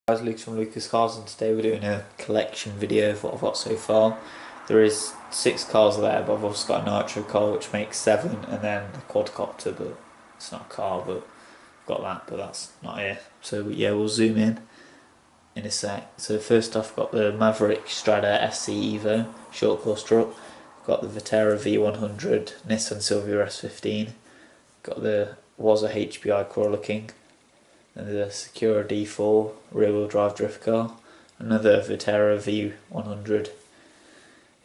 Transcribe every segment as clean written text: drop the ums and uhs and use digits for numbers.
Guys, Luke from Lucas Cars, and today we're doing a collection video of what I've got so far. There is 6 cars there, but I've also got a nitro car which makes 7, and then a quadcopter, but it's not a car, but I've got that, but that's not here. So yeah, we'll zoom in a sec. So first I've got the Maverick Strada SC Evo short course truck. I've got the Vitara V100 Nissan Silvia S15. Got the Waza HPI Crawler King. And the Secura D4 rear wheel drive drift car, another Vitara V100.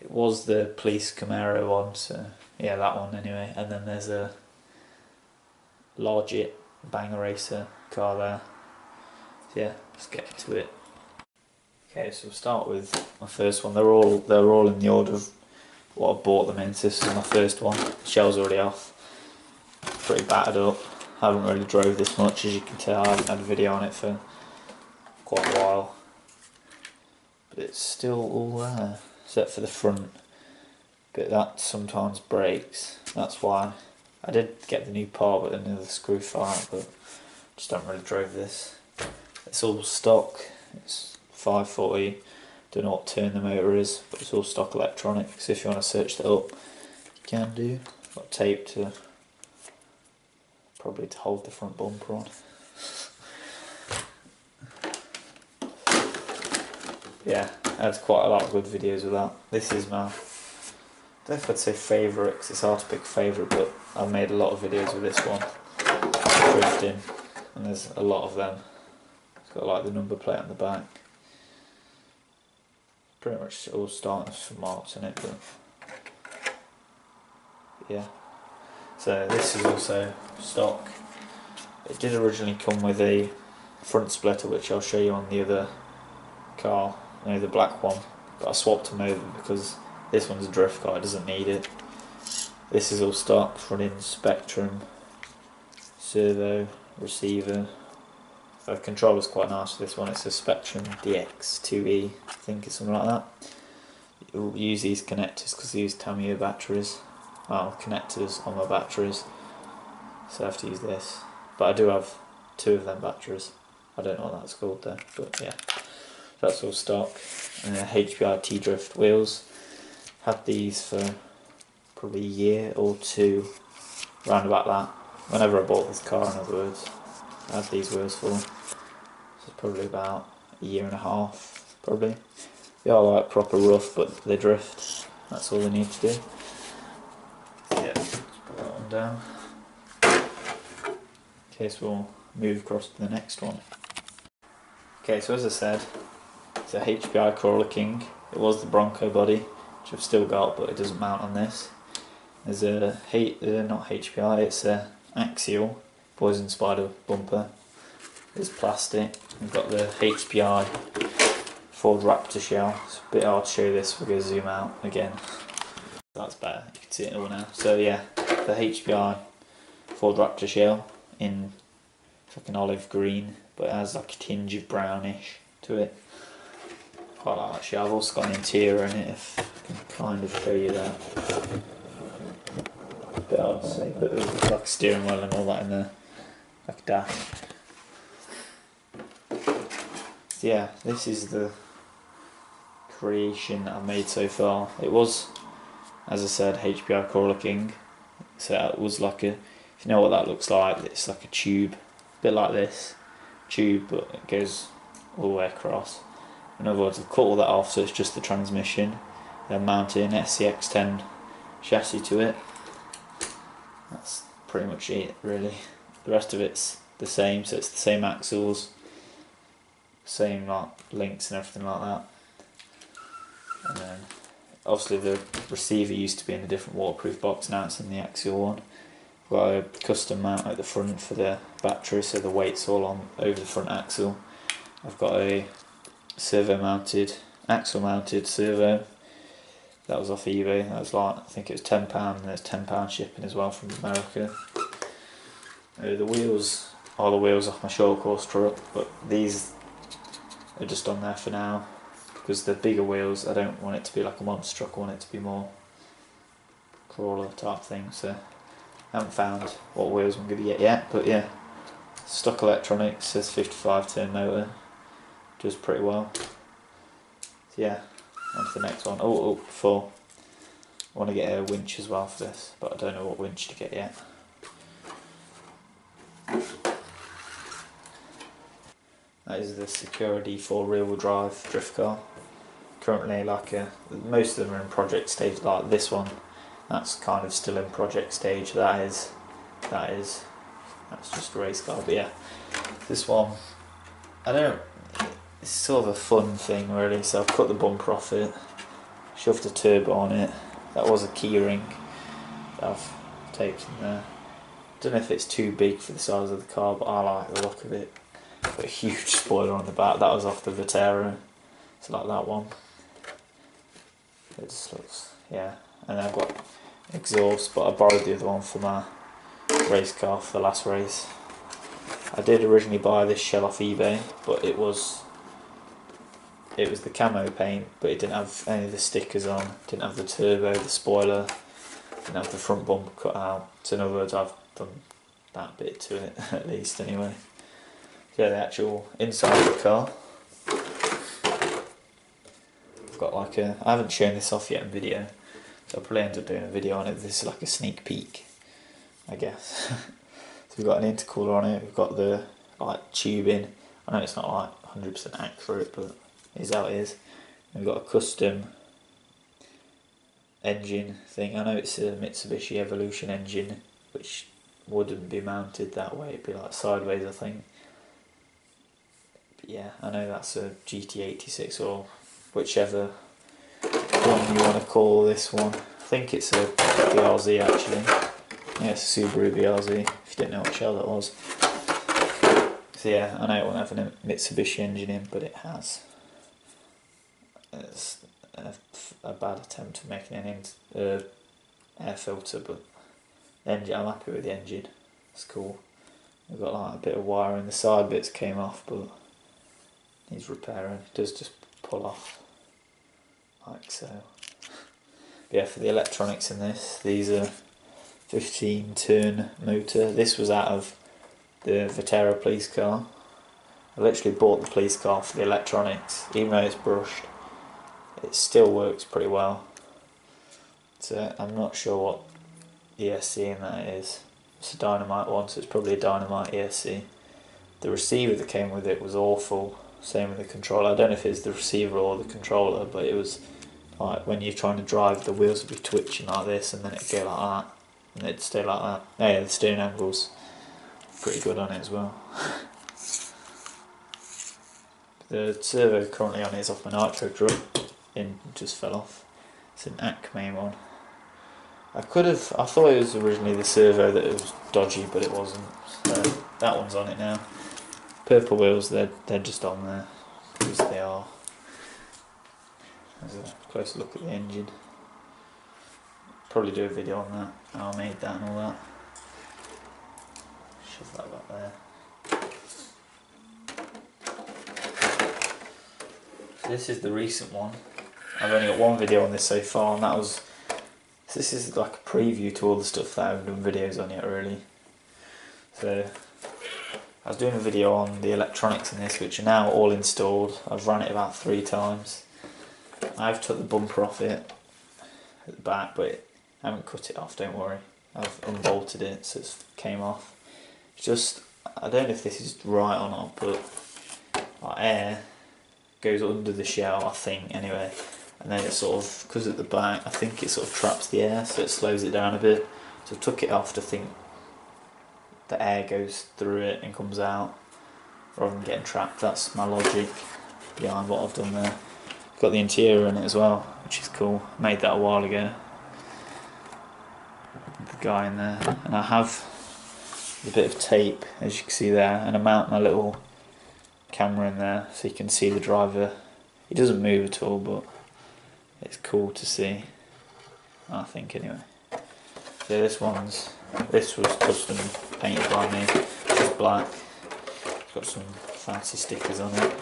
It was the police Camaro one, so yeah, that one anyway. And then there's a Logit Banger Racer car there. So yeah, let's get into it. Okay, so we'll start with my first one. They're all in the order of what I bought them in. So this is my first one. The shell's already off, pretty battered up. I haven't really drove this much, as you can tell. I haven't had a video on it for quite a while, but it's still all there, except for the front bit that sometimes breaks. That's why I did get the new part, but then the screw fell out, but just don't really drove this. It's all stock. It's 540. Don't know what turn the motor is, but it's all stock electronics. If you want to search that up, you can do. Got tape to probably to hold the front bumper on. Yeah, I had quite a lot of good videos with that. This is my, I don't know if I'd say favourite, because it's hard to pick a favourite, but I've made a lot of videos with this one, drifting, and there's a lot of them. It's got like the number plate on the back. Pretty much all starting from marks in it, but yeah. So this is also stock. It did originally come with a front splitter, which I'll show you on the other car, the black one, but I swapped them over because this one's a drift car, it doesn't need it. This is all stock, running Spectrum, servo, receiver. The controller's quite nice for this one. It's a Spectrum DX2E, I think it's something like that. You'll use these connectors because they use Tamiya batteries. Well, connectors on my batteries, so I have to use this. But I do have 2 of them batteries. I don't know what that's called though, but yeah, that's all stock. And then HPI T-Drift wheels. Had these for probably a year or 2, round about that. Whenever I bought this car, in other words, I had these wheels for. So it's probably about a year and a half, probably. They are like proper rough, but they drift. That's all they need to do. Down. Okay, so we'll move across to the next one. Okay, so as I said, it's a HPI Crawler King. It was the Bronco body, which I've still got, but it doesn't mount on this. There's a not HPI, it's a Axial Poison Spider bumper. There's plastic. We've got the HPI Ford Raptor shell. It's a bit hard to show this. We're going to zoom out again. That's better. You can see it all now. So yeah, the HPI Ford Raptor shell in like an olive green, but it has like a tinge of brownish to it. Quite like that shell. I've also got an interior in it, if I can kind of show you that. A bit hard to say, but there's like a steering wheel and all that in there, like a dash. So yeah, this is the creation that I've made so far. It was, as I said, HPI Crawler King. So it was like a, if you know what that looks like, it's like a tube, a bit like this tube, but it goes all the way across. In other words, I've cut all that off, so it's just the transmission. Then mounted an SCX10 chassis to it. That's pretty much it, really. The rest of it's the same, so it's the same axles, same like links and everything like that. And then obviously the receiver used to be in a different waterproof box, now it's in the Axial one. I've got a custom mount at the front for the battery, so the weight's all on over the front axle. I've got a servo mounted, axle mounted servo. That was off eBay. That was like, I think it was £10, and there's £10 shipping as well from America. The wheels are the wheels off my short course truck, but these are just on there for now. Because the bigger wheels, I don't want it to be like a monster truck, I want it to be more crawler type thing, so I haven't found what wheels I'm going to get yet, but yeah, stock electronics, says 55 turn motor, does pretty well. So yeah, on to the next one. Oh, before, I want to get a winch as well for this, but I don't know what winch to get yet. That is the Security 4 rear-wheel drive drift car. Currently, most of them are in project stage. Like this one, that's kind of still in project stage. That's just a race car. But yeah, this one, it's sort of a fun thing really. So I've cut the bumper off it, shoved a turbo on it. That was a key ring that I've taped in there. Don't know if it's too big for the size of the car, but I like the look of it. Got a huge spoiler on the back. That was off the Vitero. It's like that one. It just looks, yeah. And then I've got exhaust, but I borrowed the other one for my race car for the last race. I did originally buy this shell off eBay, but it was the camo paint, but it didn't have any of the stickers on. Didn't have the turbo, the spoiler. Didn't have the front bumper cut out. So in other words, I've done that bit to it at least anyway. So yeah, the actual inside of the car. I've got I haven't shown this off yet in video, so I'll probably end up doing a video on it. This is like a sneak peek, I guess. So we've got an intercooler on it, we've got the tubing. I know it's not 100% accurate, but it is how it is. And we've got a custom engine thing. I know it's a Mitsubishi Evolution engine, which wouldn't be mounted that way, it'd be like sideways I think. But yeah, I know that's a GT86 or whichever one you want to call this one. I think it's a BRZ actually. Yeah, it's a Subaru BRZ, if you didn't know what shell that was. So yeah, I know it won't have a Mitsubishi engine in, but it has. It's a bad attempt at making an air filter, but the engine, I'm happy with the engine. It's cool. We've got a bit of wire in the side bits came off, but needs repairing. It does just pull off like so. But yeah, for the electronics in this, these are 15-turn motor. This was out of the Vitero police car. I literally bought the police car for the electronics, even though it's brushed. It still works pretty well. So I'm not sure what ESC in that is. It's a Dynamite one, so it's probably a Dynamite ESC. The receiver that came with it was awful. Same with the controller. I don't know if it's the receiver or the controller, but it was like when you're trying to drive, the wheels would be twitching like this, and then it'd go like that, and it'd stay like that. Oh yeah, the steering angle's pretty good on it as well. The servo currently on it is off my nitro drum. It just fell off. It's an Acme one. I thought it was originally the servo that was dodgy, but it wasn't. So that one's on it now. Purple wheels, they're just on there because they are. There's a closer look at the engine. Probably do a video on that, how I made that and all that. Shove that back there. So this is the recent one. I've only got one video on this so far, and this is like a preview to all the stuff that I haven't done videos on yet really. So I was doing a video on the electronics in this, which are now all installed. I've run it about 3 times. I've took the bumper off it at the back, but I haven't cut it off, don't worry. I've unbolted it so it came off. It's just, I don't know if this is right or not, but air goes under the shell, I think, anyway. And then it sort of, because at the back, I think it sort of traps the air, so it slows it down a bit. So I took it off to think the air goes through it and comes out, rather than getting trapped. That's my logic behind what I've done there. Got the interior in it as well, which is cool. Made that a while ago. The guy in there, and I have a bit of tape, as you can see there, and I mount my little camera in there so you can see the driver. He doesn't move at all, but it's cool to see, I think anyway. So this was custom painted by me. It's black. It's got some fancy stickers on it.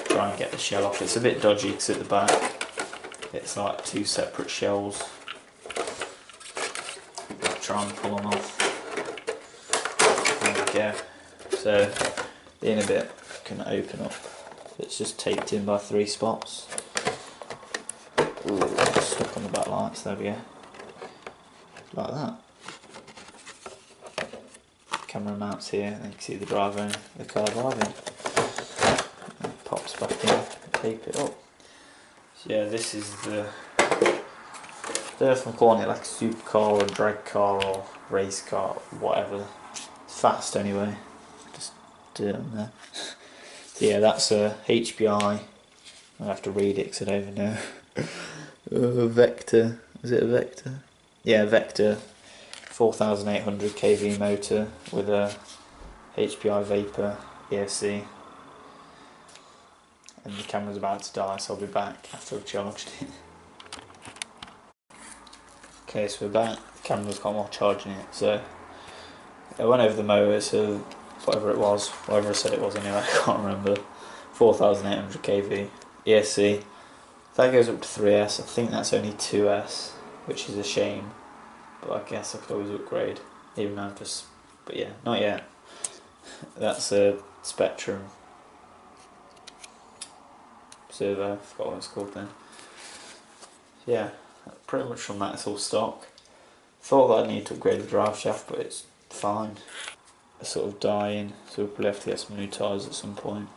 Try and get the shell off. It's a bit dodgy because at the back it's like 2 separate shells. I'll try and pull them off. There we go. So in a bit I can open up off. It's just taped in by 3 spots. Ooh, stuck on the back lights, there we go. Like that. Camera mounts here, and you can see the driver and the car driving. And it pops back in, tape it up. So yeah, this is the, I don't know if I'm calling it like a supercar or a drag car or race car, whatever. It's fast anyway. Just do it on there. So yeah, that's a HPI. I have to read it because I don't even know. Vector, is it a Vector? Yeah, Vector 4800 kV motor with a HPI Vapor ESC. And the camera's about to die, so I'll be back after I've charged it. Okay, so we're back. The camera's got more charge in it, so I went over the motor, so whatever it was, whatever I said it was anyway, I can't remember. 4800 kV ESC. That goes up to 3S. I think that's only 2S, which is a shame. But I guess I could always upgrade, even though I've just. But yeah, not yet. That's a Spectrum servo. I forgot what it's called then. Yeah, pretty much from that it's all stock. Thought that I need to upgrade the drive shaft, but it's fine. It's sort of dying, so we'll probably have to get some new tyres at some point.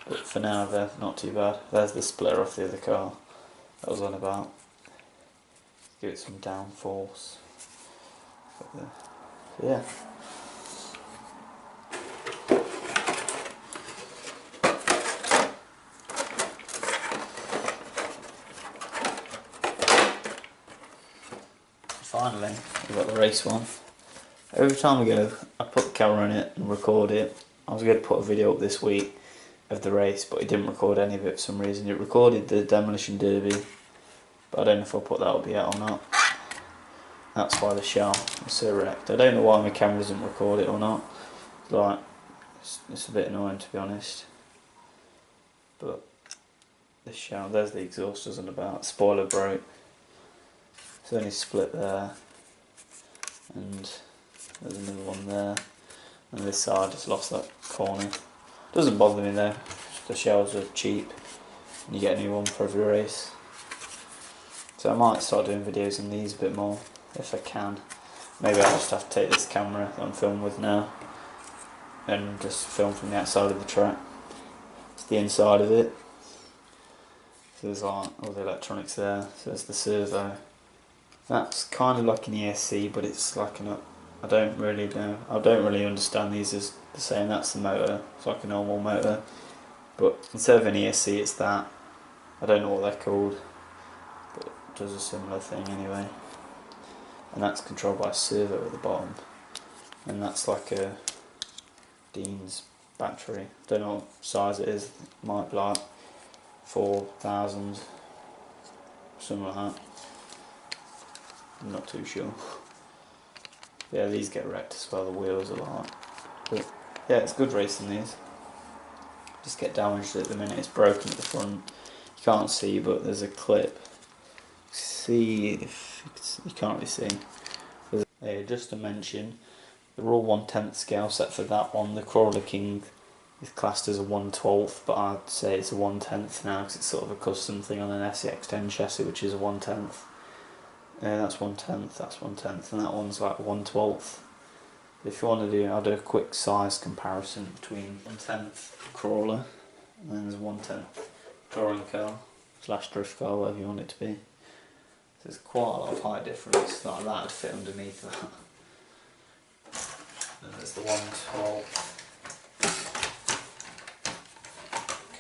But for now, they're not too bad. There's the splitter off the other car that I was on about. Give it some downforce. So yeah. Finally, we've got the race one. Every time I put the camera in it and record it. I was going to put a video up this week of the race, but it didn't record any of it for some reason. It recorded the Demolition Derby, but I don't know if I'll put that up yet or not. That's why the shell is so wrecked. I don't know why my camera doesn't record it or not. Like, it's a bit annoying to be honest. But the shell, there's the exhaust wasn't about. Spoiler broke. It's only split there. And there's another one there. And this side just lost that corner. Doesn't bother me though. The shells are cheap. And you get a new one for every race. So I might start doing videos on these a bit more. If I can. Maybe I'll just have to take this camera that I'm filming with now and just film from the outside of the track. It's the inside of it. So there's like all the electronics there. So there's the servo. That's kind of like an ESC, but it's like I don't really know. I don't really understand these as the same. That's the motor. It's like a normal motor. But instead of an ESC, it's that. I don't know what they're called, but it does a similar thing anyway. And that's controlled by a servo at the bottom, and that's like a Dean's battery. Don't know what size it is. It might be like 4,000, something like that. I'm not too sure. Yeah, these get wrecked as well. The wheels a lot. But yeah, it's good racing these. Just get damaged at the minute. It's broken at the front. You can't see, but there's a clip. See if you can't really see. Just to mention, the Raw 1/10 scale set for that one. The Crawler King is classed as a 1/12, but I'd say it's a 1/10 now because it's sort of a custom thing on an SEX10 chassis, which is a 1/10. That's 1/10, that's 1/10, and that one's like 1/12. If you want to do, I'll do a quick size comparison between 1/10 Crawler and then there's 1/10 touring car / drift car, whatever you want it to be. There's quite a lot of height difference, like that would fit underneath that. And there's the 1/12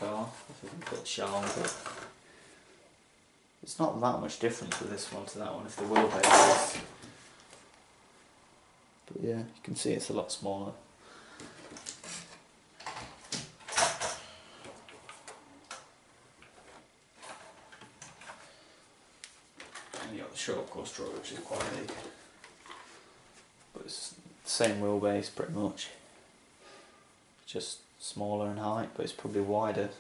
car, if we can put the shell on it. It's not that much difference with this one to that one if the wheelbase is. But yeah, you can see it's a lot smaller. And you got the short course draw, which is quite big. But it's the same wheelbase pretty much. Just smaller in height, but it's probably wider.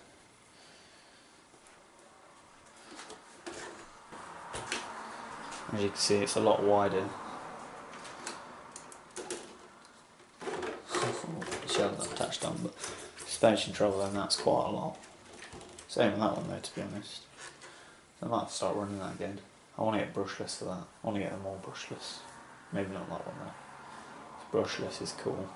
As you can see, it's a lot wider. The shell's not attached on, but suspension travel, and that's quite a lot. Same with that one though, to be honest. I might have to start running that again. I want to get brushless for that. I want to get them all brushless. Maybe not that one though. Brushless is cool.